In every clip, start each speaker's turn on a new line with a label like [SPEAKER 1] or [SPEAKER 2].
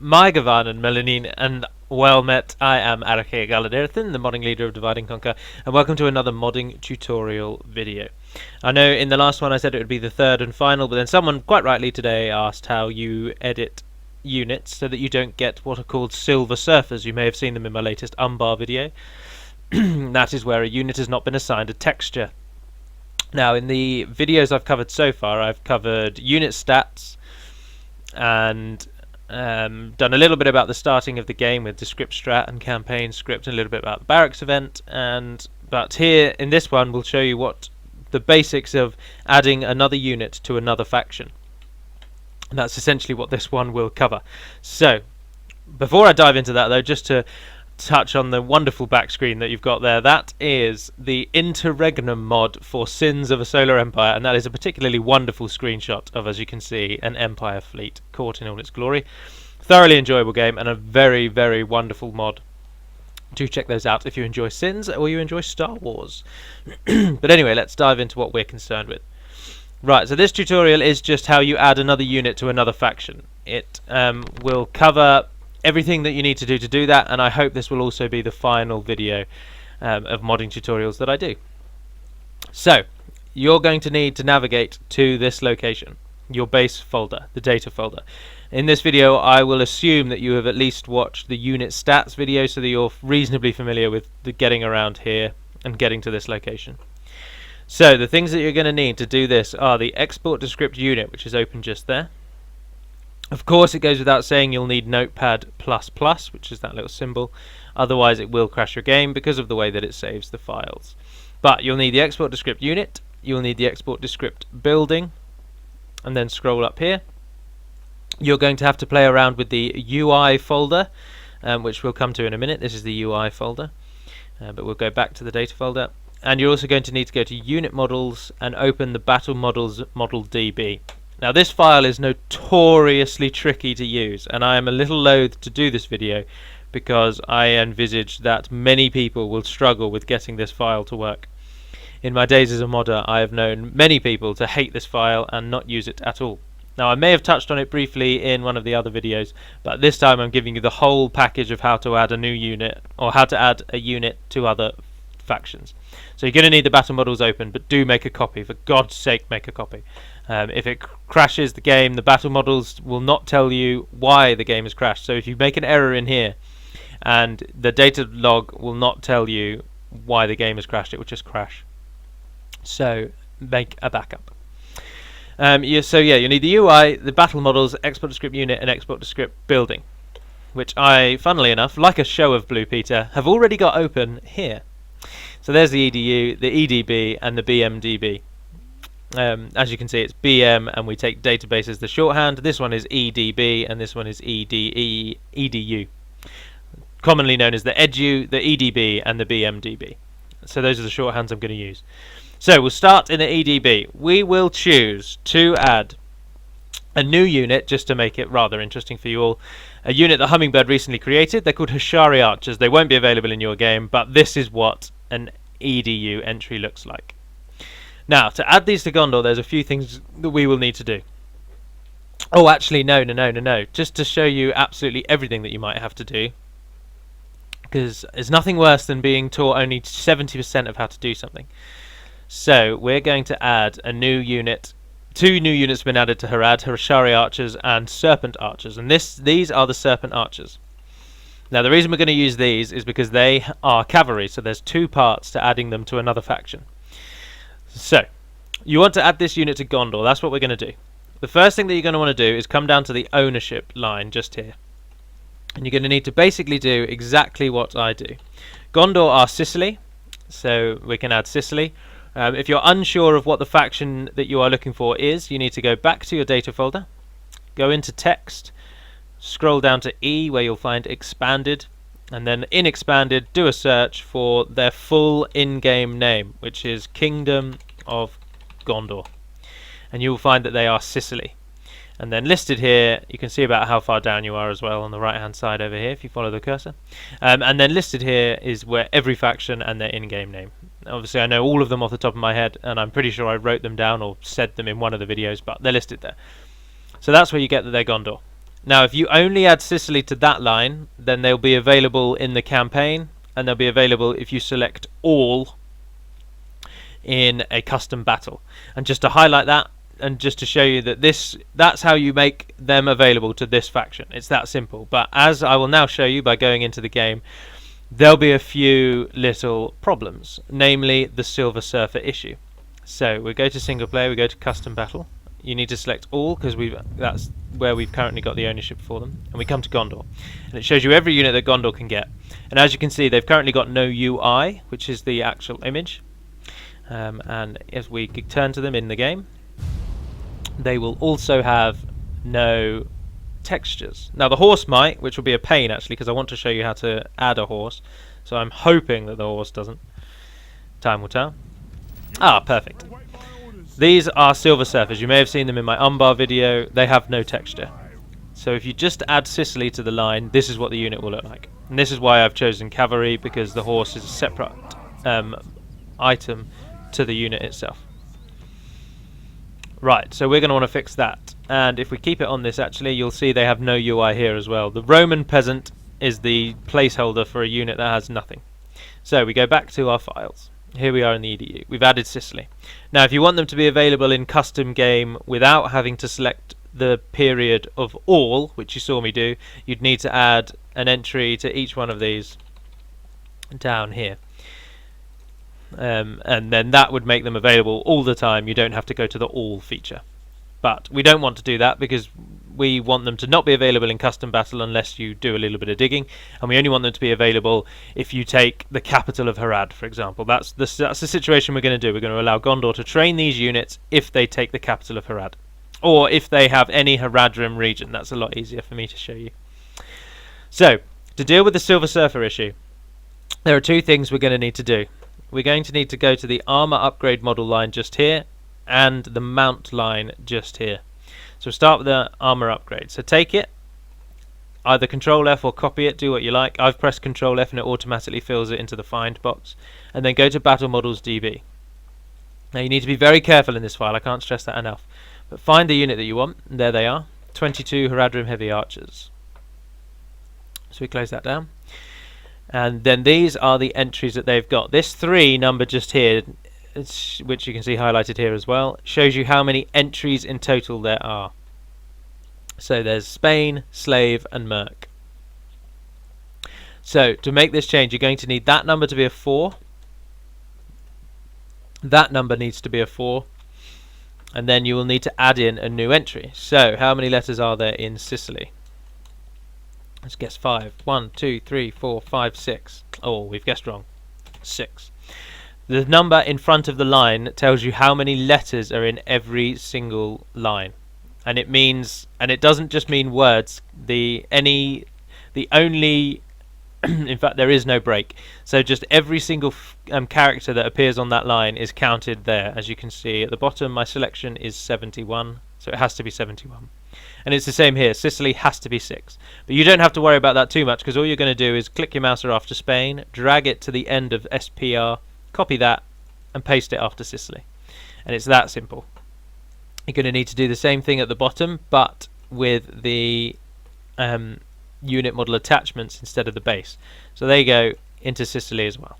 [SPEAKER 1] Maigavan and Melanin, and well met. I am Arake Galadirthin, the modding leader of Divide and Conquer, and welcome to another modding tutorial video. I know in the last one I said it would be the third and final, but then someone quite rightly today asked how you edit units so that you don't get what are called silver surfers. You may have seen them in my latest Umbar video. That is where a unit has not been assigned a texture. Now, in the videos I've covered so far, I've covered unit stats and done a little bit about the starting of the game with the script strat and campaign script, and a little bit about the barracks event. But here in this one, we'll show you what the basics of adding another unit to another faction. And that's essentially what this one will cover. So, before I dive into that, though, just to touch on the wonderful back screen that you've got there. That is the Interregnum mod for Sins of a Solar Empire, and that is a particularly wonderful screenshot of, as you can see, an Empire fleet caught in all its glory. Thoroughly enjoyable game and a very, very wonderful mod. Do check those out if you enjoy Sins or you enjoy Star Wars. But anyway, let's dive into what we're concerned with. Right, so this tutorial is just how you add another unit to another faction. It will cover everything that you need to do that, and I hope this will also be the final video of modding tutorials that I do. So, you're going to need to navigate to this location, your base folder, the data folder. In this video, I will assume that you have at least watched the unit stats video so that you're reasonably familiar with the getting around here and getting to this location. So, the things that you're going to need to do this are the export to script unit, which is open just there. Of course, it goes without saying you'll need Notepad++, which is that little symbol. Otherwise, it will crash your game because of the way that it saves the files. But you'll need the export to script unit, you'll need the export to script building, and then scroll up here. You're going to have to play around with the UI folder, which we'll come to in a minute. This is the UI folder, but we'll go back to the data folder. And you're also going to need to go to Unit Models and open the Battle Models Model DB. Now, this file is notoriously tricky to use, and I am a little loath to do this video because I envisage that many people will struggle with getting this file to work. In my days as a modder, I have known many people to hate this file and not use it at all. Now, I may have touched on it briefly in one of the other videos, but this time I'm giving you the whole package of how to add a new unit, or how to add a unit to other factions. So you're going to need the battle models open, but do make a copy. For God's sake, make a copy. If it crashes the game, the battle models will not tell you why the game has crashed. So if you make an error in here, and the data log will not tell you why the game has crashed, it will just crash. So make a backup. You need the UI, the battle models, export to script unit, and export to script building, which I, funnily enough, like a show of Blue Peter, have already got open here. So there's the EDU, the EDB, and the BMDB. As you can see, it's BM, and we take database as the shorthand. This one is EDB, and this one is EDU, commonly known as the EDU, the EDB, and the BMDB. So those are the shorthands I'm going to use. So we'll start in the EDB. We will choose to add a new unit, just to make it rather interesting for you all. A unit that Hummingbird recently created. They're called Hashari Archers. They won't be available in your game, but this is what an EDU entry looks like. Now, to add these to Gondor, there's a few things that we will need to do. Oh, actually, no. Just to show you absolutely everything that you might have to do, because there's nothing worse than being taught only 70% of how to do something. So, we're going to add a new unit. 2 new units have been added to Harad, Hashari Archers and Serpent Archers, and these are the Serpent Archers. Now, the reason we're going to use these is because they are cavalry, so there's 2 parts to adding them to another faction. So, you want to add this unit to Gondor. That's what we're going to do. The first thing that you're going to want to do is come down to the ownership line just here. And you're going to need to basically do exactly what I do. Gondor are Sicily, so we can add Sicily. If you're unsure of what the faction that you are looking for is, you need to go back to your data folder, go into text, scroll down to E where you'll find expanded, and then in expanded do a search for their full in-game name, which is Kingdom of Gondor, and you will find that they are Sicily. And then listed here, you can see about how far down you are as well on the right hand side over here if you follow the cursor. And then listed here is where every faction and their in-game name. Obviously I know all of them off the top of my head, and I'm pretty sure I wrote them down or said them in one of the videos, but they're listed there. So that's where you get that they're Gondor. Now, if you only add Sicily to that line, then they'll be available in the campaign, and they'll be available if you select all in a custom battle. And just to highlight that, and just to show you that that's how you make them available to this faction. It's that simple. But as I will now show you by going into the game, there'll be a few little problems, namely the Silver Surfer issue. So we go to single player, we go to custom battle. You need to select all because that's where we've currently got the ownership for them. And we come to Gondor, and it shows you every unit that Gondor can get. And as you can see, they've currently got no UI, which is the actual image. And as we turn to them in the game, they will also have no textures. Now the horse might, which will be a pain actually, because I want to show you how to add a horse. So I'm hoping that the horse doesn't. Time will tell. Ah, perfect. These are Silver Surfers. You may have seen them in my Umbar video. They have no texture. So if you just add Sicily to the line, this is what the unit will look like. And this is why I've chosen cavalry, because the horse is a separate item to the unit itself. Right, so we're going to want to fix that. And if we keep it on this, actually, you'll see they have no UI here as well. The Roman peasant is the placeholder for a unit that has nothing. So we go back to our files. Here we are in the EDU. We've added Sicily. Now, if you want them to be available in custom game without having to select the period of all, which you saw me do, you'd need to add an entry to each one of these down here. And then that would make them available all the time. You don't have to go to the all feature. But we don't want to do that because we want them to not be available in custom battle unless you do a little bit of digging, and we only want them to be available if you take the capital of Harad, for example. That's the situation we're going to do. We're going to allow Gondor to train these units if they take the capital of Harad, or if they have any Haradrim region. That's a lot easier for me to show you. So, to deal with the Silver Surfer issue, there are two things we're going to need to do. We're going to need to go to the armor upgrade model line just here, and the mount line just here. So start with the armor upgrade. So take it, either Control F or copy it, do what you like. I've pressed Control F and it automatically fills it into the find box. And then go to Battle Models DB. Now you need to be very careful in this file, I can't stress that enough. But find the unit that you want, and there they are, 22 Haradrim Heavy Archers. So we close that down. And then these are the entries that they've got. This 3 number just here, which you can see highlighted here as well, shows you how many entries in total there are. So there's Spain, Slave and Merc. So to make this change, you're going to need that number to be a 4. That number needs to be a 4. And then you will need to add in a new entry. So how many letters are there in Sicily? Let's guess 5. 1, 2, 3, 4, 5, 6. Oh, we've guessed wrong. 6. The number in front of the line tells you how many letters are in every single line, and it means, and it doesn't just mean words. The only, in fact, there is no break. So just every single character that appears on that line is counted there. As you can see at the bottom, my selection is 71, so it has to be 71. And it's the same here. Sicily has to be 6. But you don't have to worry about that too much, because all you're going to do is click your mouse after Spain, drag it to the end of SPR, copy that and paste it after Sicily, and it's that simple. You're going to need to do the same thing at the bottom, but with the unit model attachments instead of the base. So there you go, into Sicily as well,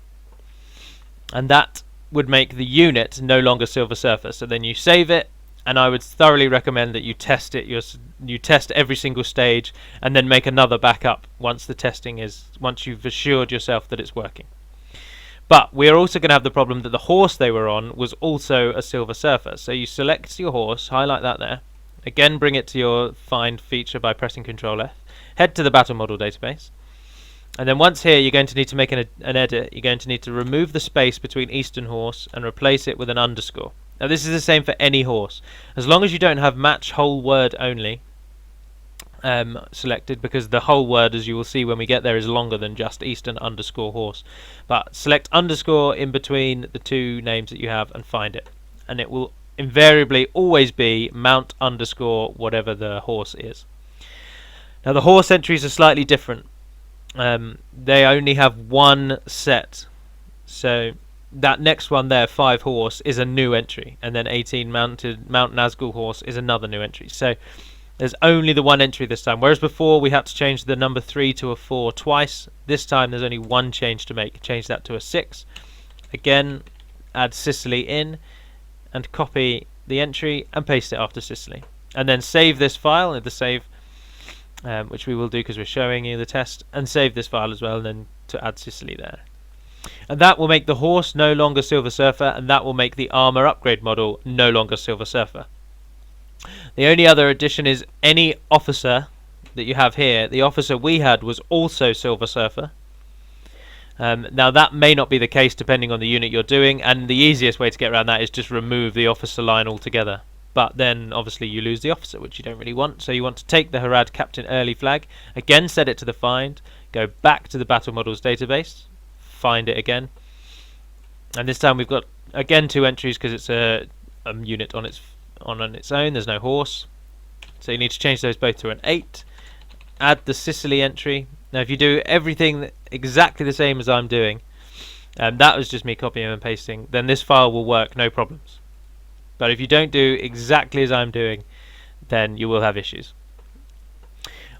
[SPEAKER 1] and that would make the unit no longer Silver Surfer. So then you save it, and I would thoroughly recommend that you test it. You test every single stage and then make another backup once you've assured yourself that it's working. But we are also going to have the problem that the horse they were on was also a Silver Surfer. So you select your horse, highlight that there, again bring it to your find feature by pressing Control F, head to the battle model database, and then once here you're going to need to make an edit. You're going to need to remove the space between Eastern Horse and replace it with an underscore. Now this is the same for any horse, as long as you don't have match whole word only selected, because the whole word, as you will see when we get there, is longer than just Eastern underscore horse. But select underscore in between the two names that you have and find it, and it will invariably always be mount underscore whatever the horse is. Now the horse entries are slightly different. They only have one set, so that next one there, 5 horse, is a new entry, and then 18 Mount Nazgul horse is another new entry. So There's only the one entry this time, whereas before we had to change the number 3 to a 4 twice. This time there's only one change to make. Change that to a 6. Again, add Sicily in and copy the entry and paste it after Sicily. And then save this file in the save, which we will do because we're showing you the test, and save this file as well, and then to add Sicily there. And that will make the horse no longer Silver Surfer, and that will make the armor upgrade model no longer Silver Surfer. The only other addition is any officer that you have here. The officer we had was also Silver Surfer. Now that may not be the case depending on the unit you're doing, and the easiest way to get around that is just remove the officer line altogether. But then obviously you lose the officer, which you don't really want. So you want to take the Harad Captain Early flag, again set it to the find, go back to the battle models database, find it again, and this time we've got again 2 entries because it's a unit on its own. There's no horse, so you need to change those both to an 8. Add the Sicily entry. Now if you do everything exactly the same as I'm doing, that was just me copying and pasting, then this file will work no problems. But if you don't do exactly as I'm doing, then you will have issues.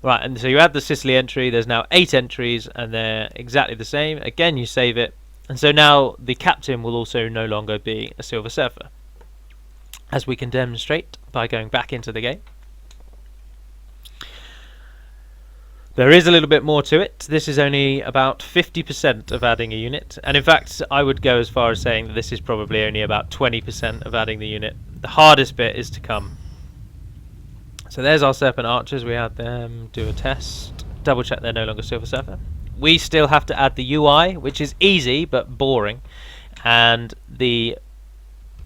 [SPEAKER 1] Right, and so you add the Sicily entry. There's now 8 entries and they're exactly the same. Again, you save it, and so now the captain will also no longer be a Silver Surfer, as we can demonstrate by going back into the game. There is a little bit more to it. This is only about 50% of adding a unit, and in fact I would go as far as saying that this is probably only about 20% of adding the unit. The hardest bit is to come. So there's our Serpent Archers. We had them do a test, double check they're no longer Silver Surfer. We still have to add the UI, which is easy but boring, and the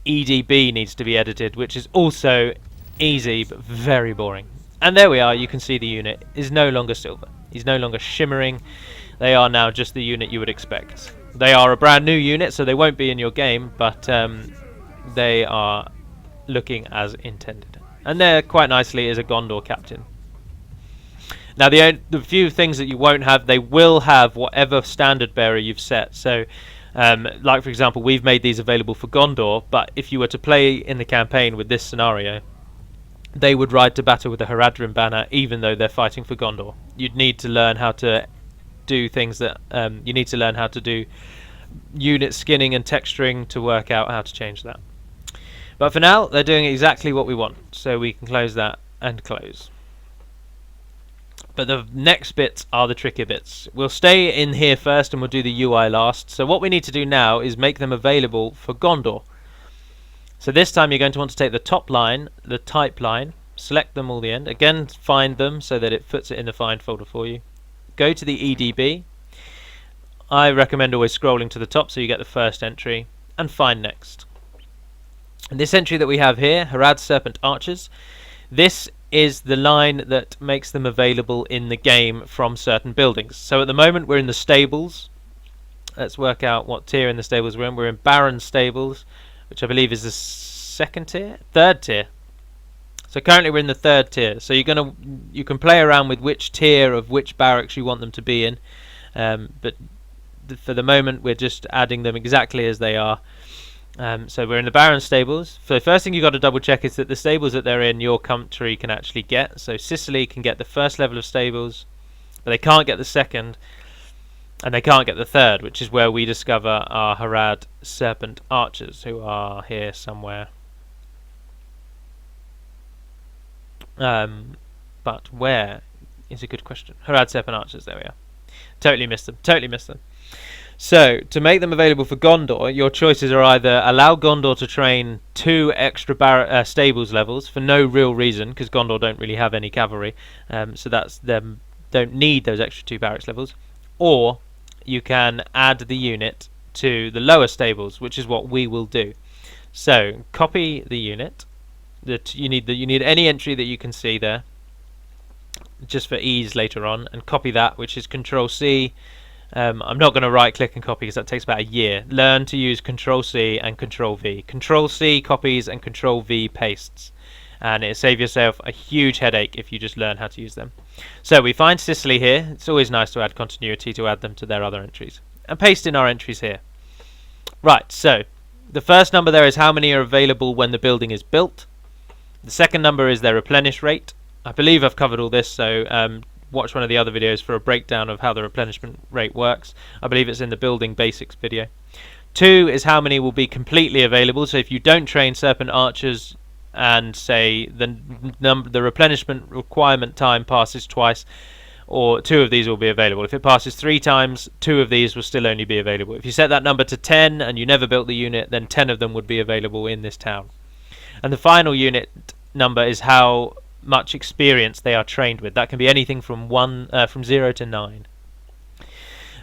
[SPEAKER 1] EDB needs to be edited, which is also easy but very boring. And there we are. You can see the unit is no longer silver. He's no longer shimmering. They are now just the unit you would expect. They are a brand new unit, so they won't be in your game, but they are looking as intended. And there, quite nicely, is a Gondor captain. Now, the few things that you won't have, they will have whatever standard bearer you've set. So, like for example, we've made these available for Gondor, but if you were to play in the campaign with this scenario, they would ride to battle with the Haradrim banner, even though they're fighting for Gondor. You'd need to learn how to do things that you need to learn how to do unit skinning and texturing to work out how to change that. But for now, they're doing exactly what we want, so we can close that and close. But the next bits are the tricky bits. We'll stay in here first and we'll do the UI last. So what we need to do now is make them available for Gondor. So this time you're going to want to take the top line, the type line, select them all the end, again find them so that it puts it in the find folder for you. Go to the EDB. I recommend always scrolling to the top so you get the first entry, and find next. And this entry that we have here, Harad Serpent Archers, this is the line that makes them available in the game from certain buildings. So at the moment we're in the stables. Let's work out what tier in the stables we're in. We're in Baron Stables, which I believe is the third tier. So currently we're in the 3rd tier. So you can play around with which tier of which barracks you want them to be in, but for the moment we're just adding them exactly as they are. So we're in the Baron Stables. So the first thing you've got to double check is that the stables that they're in, your country can actually get. So Sicily can get the 1st level of stables, but they can't get the 2nd. And they can't get the 3rd, which is where we discover our Harad Serpent Archers, who are here somewhere. But where is a good question. Harad Serpent Archers, there we are. Totally missed them. So, to make them available for Gondor, your choices are either allow Gondor to train 2 extra stables levels for no real reason, because Gondor don't really have any cavalry, so that's them don't need those extra 2 barracks levels, or you can add the unit to the lower stables, which is what we will do. So copy the unit that you need any entry that you can see there, just for ease later on, and copy that, which is Control C. I'm not going to right click and copy because that takes about a year. Learn to use Control C and Control V. Control C copies and Control V pastes, and it'll save yourself a huge headache if you just learn how to use them. So we find Sicily here. It's always nice to add continuity to add them to their other entries, and paste in our entries here. Right, so the first number there is how many are available when the building is built. The second number is their replenish rate. I believe I've covered all this, so watch one of the other videos for a breakdown of how the replenishment rate works. I believe it's in the building basics video. 2 is how many will be completely available. So if you don't train serpent archers and say the replenishment requirement time passes twice, or 2 of these will be available. If it passes 3 times, 2 of these will still only be available. If you set that number to 10 and you never built the unit, then 10 of them would be available in this town. And the final unit number is how much experience they are trained with. That can be anything from 0 to 9.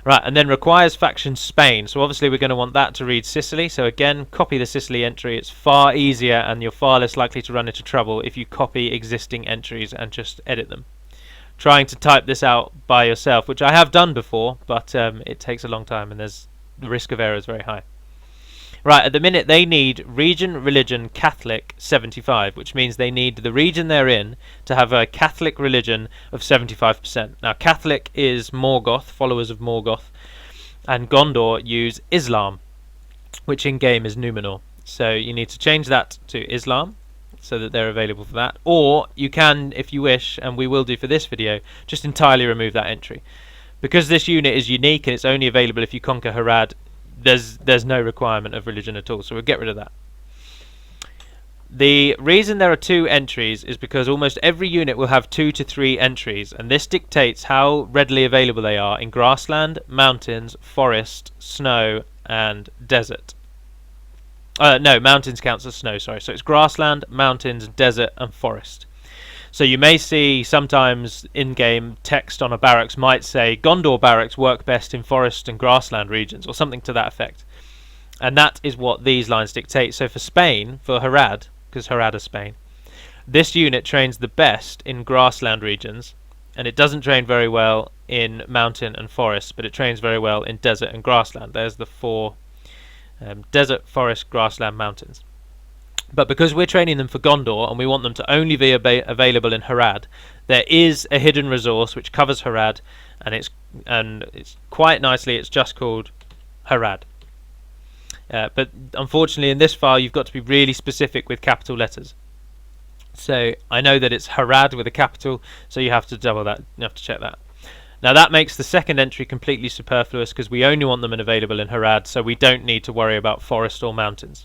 [SPEAKER 1] Right, and then requires faction Spain. So obviously we're going to want that to read Sicily. So again, copy the Sicily entry. It's far easier and you're far less likely to run into trouble if you copy existing entries and just edit them. Trying to type this out by yourself, which I have done before, but it takes a long time and the risk of error is very high. Right, at the minute they need region, religion, Catholic 75, which means they need the region they're in to have a Catholic religion of 75%. Now, Catholic is Morgoth, followers of Morgoth, and Gondor use Islam, which in-game is Numenor. So you need to change that to Islam so that they're available for that. Or you can, if you wish, and we will do for this video, just entirely remove that entry. Because this unit is unique and it's only available if you conquer Harad, there's no requirement of religion at all, so we'll get rid of that. The reason there are 2 entries is because almost every unit will have 2 to 3 entries, and this dictates how readily available they are in grassland, mountains, forest, snow, and desert. No, mountains counts as snow, sorry. So it's grassland, mountains, desert, and forest. So you may see sometimes in-game text on a barracks might say Gondor barracks work best in forest and grassland regions, or something to that effect. And that is what these lines dictate. So for Spain, for Harad, because Harad is Spain, this unit trains the best in grassland regions, and it doesn't train very well in mountain and forest, but it trains very well in desert and grassland. There's the 4 desert, forest, grassland, mountains. But because we're training them for Gondor and we want them to only be available in Harad, there is a hidden resource which covers Harad, and it's quite nicely, it's just called Harad. But unfortunately in this file you've got to be really specific with capital letters. So I know that it's Harad with a capital, so you have to double that, you have to check that. Now that makes the second entry completely superfluous because we only want them available in Harad, so we don't need to worry about forest or mountains.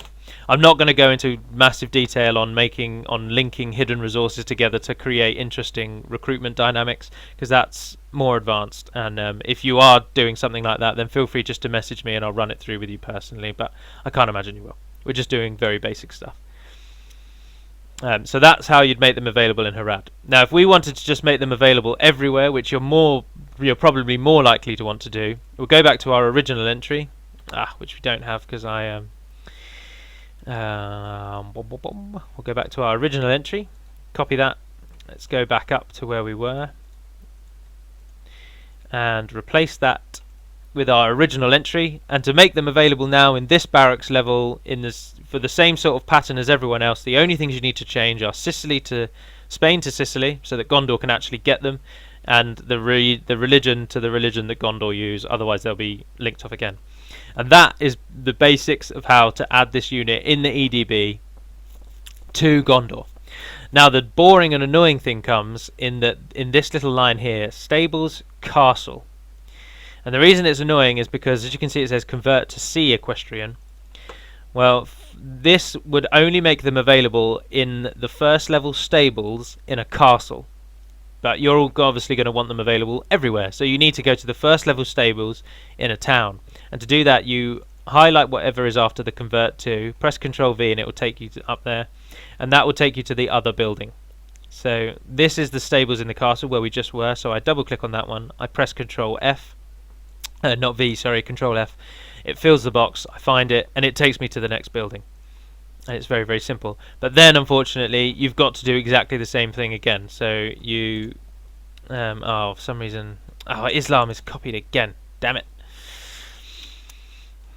[SPEAKER 1] I'm not going to go into massive detail on linking hidden resources together to create interesting recruitment dynamics, because that's more advanced, and if you are doing something like that, then feel free just to message me and I'll run it through with you personally, but I can't imagine you will. We're just doing very basic stuff. So that's how you'd make them available in Harad. Now if we wanted to just make them available everywhere, which you're probably more likely to want to do, we'll go back to our original entry, which we don't have because we'll go back to our original entry, copy that, let's go back up to where we were and replace that with our original entry. And to make them available now in this barracks level for the same sort of pattern as everyone else, the only things you need to change are Spain to Sicily, so that Gondor can actually get them, and the religion to the religion that Gondor use, otherwise they'll be linked off again. And that is the basics of how to add this unit in the EDB to Gondor. Now the boring and annoying thing comes in this little line here, stables, castle. And the reason it's annoying is because, as you can see, it says convert to sea equestrian. Well, this would only make them available in the first level stables in a castle. But you're obviously going to want them available everywhere, so you need to go to the first level stables in a town. And to do that, you highlight whatever is after the convert to, press Ctrl V and it will take you up there, and that will take you to the other building. So this is the stables in the castle where we just were, so I double click on that one, I press Ctrl F, not V, sorry, Ctrl F, it fills the box, I find it, and it takes me to the next building. And it's very, very simple. But then, unfortunately, you've got to do exactly the same thing again. So you... for some reason... Islam is copied again. Damn it.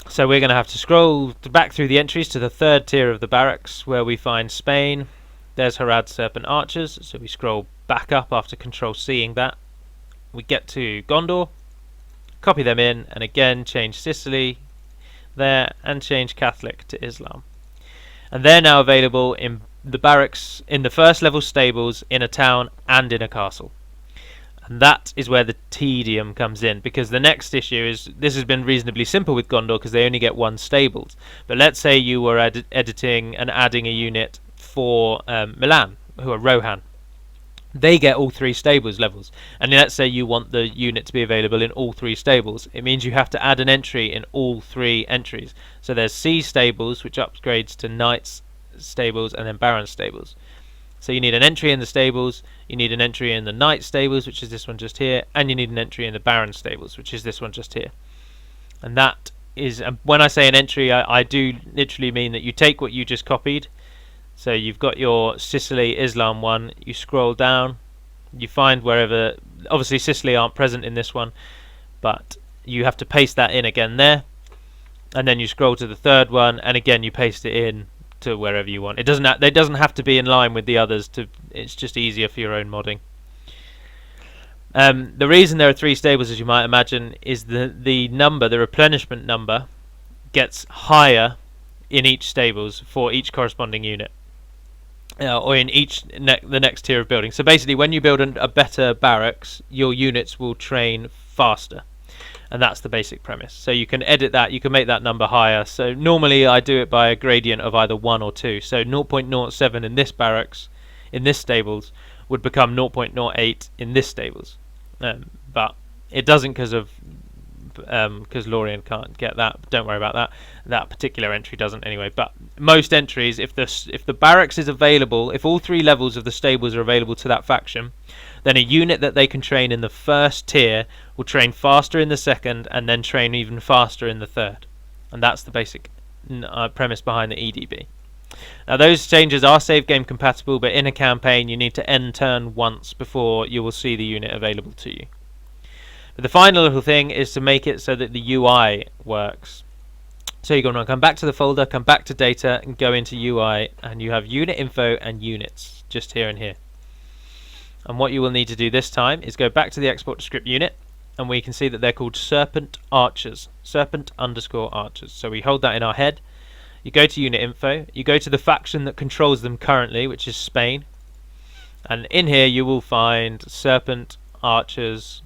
[SPEAKER 1] So we're going to have to scroll back through the entries to the 3rd tier of the barracks, where we find Spain. There's Harad Serpent Archers. So we scroll back up after Control-C'ing that. We get to Gondor. Copy them in. And again, change Sicily there. And change Catholic to Islam. And they're now available in the barracks in the first level stables, in a town, and in a castle. And that is where the tedium comes in, because the next issue is, this has been reasonably simple with Gondor because they only get one stables. But let's say you were editing and adding a unit for Milan, who are Rohan. They get all 3 stables levels, and let's say you want the unit to be available in all 3 stables. It means you have to add an entry in all 3 entries. So there's C stables, which upgrades to Knights stables, and then Baron stables. So you need an entry in the stables, you need an entry in the Knight stables, which is this one just here, and you need an entry in the Baron stables, which is this one just here. And that is, when I say an entry, I do literally mean that you take what you just copied. So you've got your Sicily Islam one, you scroll down, you find wherever, obviously Sicily aren't present in this one, but you have to paste that in again there, and then you scroll to the third one, and again you paste it in to wherever you want. It doesn't have to be in line with the others. It's just easier for your own modding. The reason there are 3 stables, as you might imagine, is the number, the replenishment number, gets higher in each stables for each corresponding unit, or in each the next tier of building. So basically, when you build a better barracks, your units will train faster. And that's the basic premise. So you can edit that, you can make that number higher. So normally I do it by a gradient of either 1 or 2. So 0.07 in this barracks, in this stables, would become 0.08 in this stables. But it doesn't because Lorien can't get that. Don't worry about that. That particular entry doesn't anyway. But most entries, if the barracks is available, if all 3 levels of the stables are available to that faction, then a unit that they can train in the first tier will train faster in the second, and then train even faster in the third. And that's the basic premise behind the EDB. Now those changes are save game compatible, but in a campaign you need to end turn once before you will see the unit available to you. But the final little thing is to make it so that the UI works. So you're going to come back to the folder, come back to data, and go into UI, and you have unit info and units just here and here. And what you will need to do this time is go back to the export to script unit, and we can see that they're called Serpent Archers, Serpent_Archers. So we hold that in our head. You go to unit info, you go to the faction that controls them currently, which is Spain, and in here you will find Serpent Archers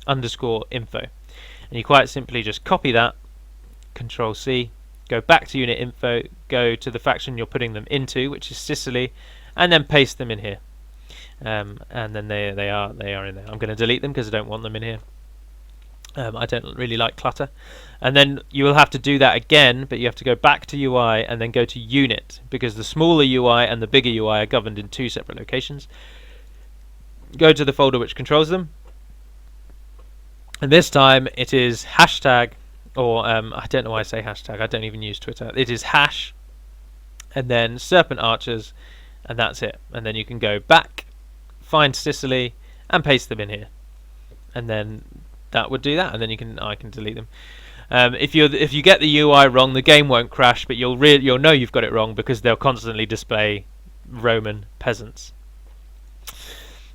[SPEAKER 1] _info, and you quite simply just copy that, Control C, go back to unit info, go to the faction you're putting them into, which is Sicily, and then paste them in here. And then they are in there. I'm going to delete them because I don't want them in here. I don't really like clutter. And then you will have to do that again, but you have to go back to UI and then go to unit, because the smaller UI and the bigger UI are governed in 2 separate locations. Go to the folder which controls them, and this time it is hashtag, or I don't know why I say hashtag, I don't even use Twitter. It is hash and then Serpent Archers, and that's it. And then you can go back, find Sicily, and paste them in here, and then that would do that. And then I can delete them. If you get the UI wrong, the game won't crash, but you'll know you've got it wrong because they'll constantly display Roman peasants.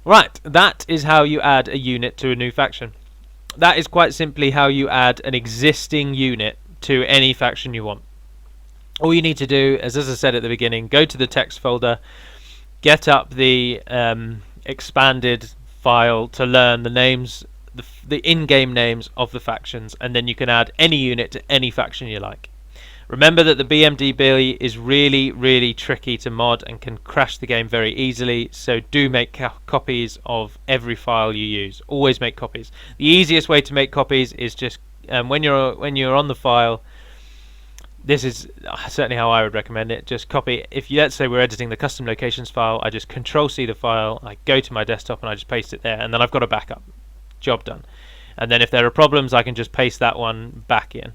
[SPEAKER 1] Right, that is how you add a unit to a new faction. That is quite simply how you add an existing unit to any faction you want. All you need to do is, as I said at the beginning, go to the text folder, get up the expanded file to learn the names, the in-game names of the factions, and then you can add any unit to any faction you like. Remember that the BMDB is really, really tricky to mod and can crash the game very easily, so do make copies of every file you use. Always make copies. The easiest way to make copies is just when you're on the file. This is certainly how I would recommend it. Just copy. If you, let's say we're editing the custom locations file, I just Control C the file, I go to my desktop and I just paste it there, and then I've got a backup. Job done. And then if there are problems, I can just paste that one back in,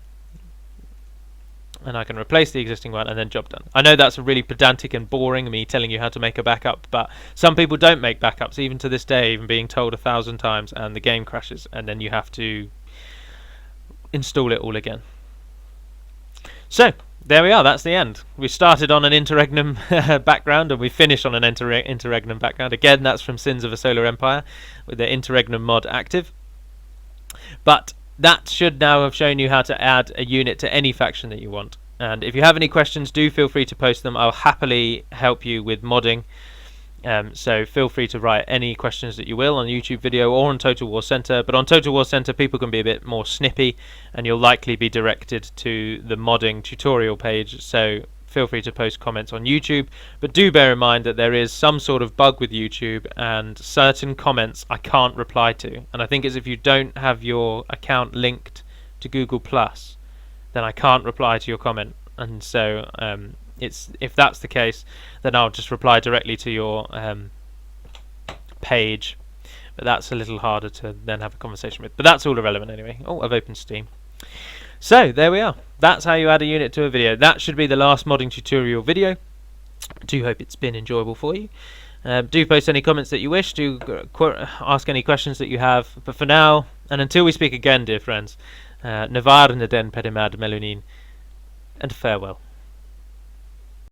[SPEAKER 1] and I can replace the existing one, and then job done. I know that's really pedantic and boring, me telling you how to make a backup, but some people don't make backups, even to this day, even being told 1,000 times, and the game crashes, and then you have to install it all again. So, there we are, that's the end. We started on an interregnum background, and we finished on an interregnum background. Again, that's from Sins of a Solar Empire, with the interregnum mod active. But that should now have shown you how to add a unit to any faction that you want. And if you have any questions, do feel free to post them. I'll happily help you with modding. So feel free to write any questions that you will on YouTube video or on Total War Center. But on Total War Center, people can be a bit more snippy, and you'll likely be directed to the modding tutorial page. So feel free to post comments on YouTube. But do bear in mind that there is some sort of bug with YouTube, and certain comments I can't reply to. And I think it's if you don't have your account linked to Google+, then I can't reply to your comment. And so if that's the case, then I'll just reply directly to your page. But that's a little harder to then have a conversation with. But that's all irrelevant anyway. Oh, I've opened Steam. So there we are. That's how you add a unit to a video. That should be the last modding tutorial video. I do hope it's been enjoyable for you. Do post any comments that you wish. Do ask any questions that you have. But for now, and until we speak again, dear friends, Navar Naden Pedimad Melunin, and farewell.